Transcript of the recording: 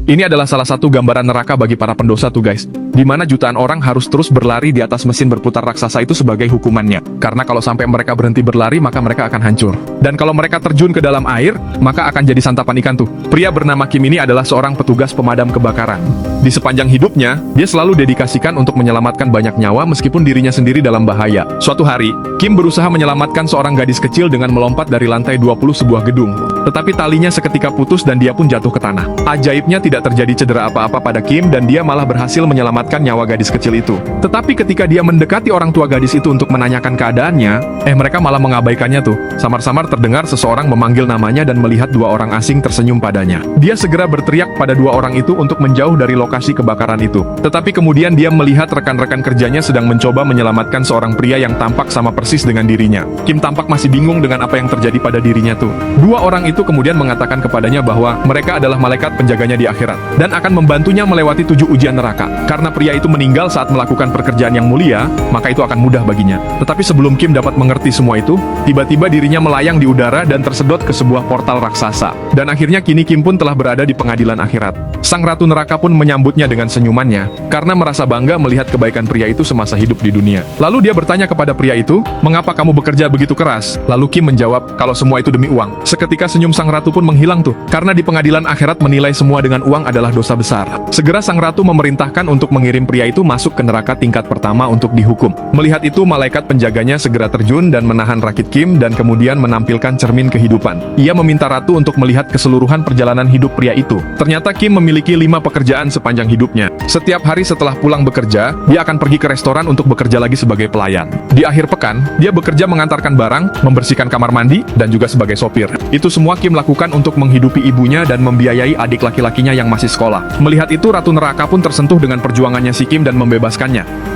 Ini adalah salah satu gambaran neraka bagi para pendosa tuh guys, di mana jutaan orang harus terus berlari di atas mesin berputar raksasa itu sebagai hukumannya. Karena kalau sampai mereka berhenti berlari, maka mereka akan hancur. Dan kalau mereka terjun ke dalam air, maka akan jadi santapan ikan tuh. Pria bernama Kim ini adalah seorang petugas pemadam kebakaran. Di sepanjang hidupnya, dia selalu dedikasikan untuk menyelamatkan banyak nyawa meskipun dirinya sendiri dalam bahaya. Suatu hari, Kim berusaha menyelamatkan seorang gadis kecil dengan melompat dari lantai 20 sebuah gedung. Tetapi talinya seketika putus dan dia pun jatuh ke tanah. Ajaibnya tidak terjadi cedera apa-apa pada Kim dan dia malah berhasil menyelamatkan nyawa gadis kecil itu. Tetapi ketika dia mendekati orang tua gadis itu untuk menanyakan keadaannya, mereka malah mengabaikannya tuh. Samar-samar terdengar seseorang memanggil namanya dan melihat dua orang asing tersenyum padanya. Dia segera berteriak pada dua orang itu untuk menjauh dari lokasi kebakaran itu. Tetapi kemudian dia melihat rekan-rekan kerjanya sedang mencoba menyelamatkan seorang pria yang tampak sama persis dengan dirinya. Kim tampak masih bingung dengan apa yang terjadi pada dirinya tuh. Dua orang itu kemudian mengatakan kepadanya bahwa mereka adalah malaikat penjaganya di akhirat dan akan membantunya melewati 7 ujian neraka. Karena pria itu meninggal saat melakukan pekerjaan yang mulia, maka itu akan mudah baginya. Tetapi sebelum Kim dapat mengerti semua itu, tiba-tiba dirinya melayang di udara dan tersedot ke sebuah portal raksasa. Dan akhirnya kini Kim pun telah berada di pengadilan akhirat. Sang ratu neraka pun menyambutnya dengan senyumannya, karena merasa bangga melihat kebaikan pria itu semasa hidup di dunia. Lalu dia bertanya kepada pria itu, "Mengapa kamu bekerja begitu keras?" Lalu Kim menjawab, "Kalau semua itu demi uang." Seketika senyum sang ratu pun menghilang tuh, karena di pengadilan akhirat menilai semua dengan uang adalah dosa besar. Segera sang ratu memerintahkan untuk mengirim pria itu masuk ke neraka tingkat pertama untuk dihukum. Melihat itu, malaikat penjaganya segera terjun dan menahan rakit Kim dan kemudian menampilkan cermin kehidupan. Ia meminta ratu untuk melihat keseluruhan perjalanan hidup pria itu. Ternyata Kim memiliki 5 pekerjaan sepanjang hidupnya. Setiap hari setelah pulang bekerja, dia akan pergi ke restoran untuk bekerja lagi sebagai pelayan. Di akhir pekan, dia bekerja mengantarkan barang, membersihkan kamar mandi, dan juga sebagai sopir. Itu semua Kim lakukan untuk menghidupi ibunya dan membiayai adik laki-lakinya yang masih sekolah. Melihat itu, Ratu Neraka pun tersentuh dengan perjuangannya si Kim dan membebaskannya.